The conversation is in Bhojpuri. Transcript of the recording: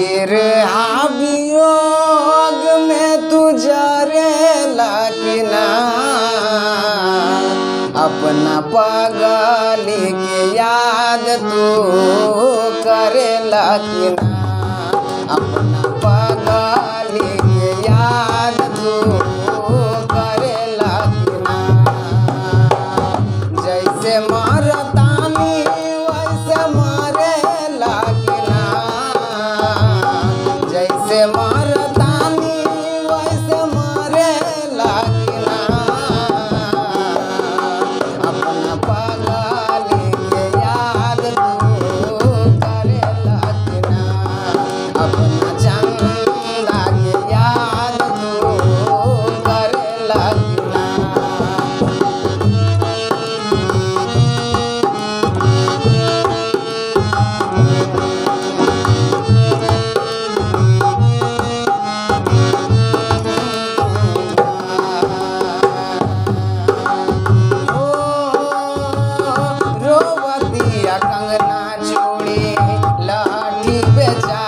बिरहा वियोग में तू जरेला कि ना, अपना पगली के याद तू करेला कि ना, अपना पगली के याद तू करेला कि ना। जैसे मरतानी वैसे मरेला कि ना, जैसे मरतानी वैसे मरेला कि ना, अपना पगली के याद तू करेला कि ना, अपना चंदा के याद तू करेला कि ना। रोवतिया कंगना चूड़ी लाठी बेचा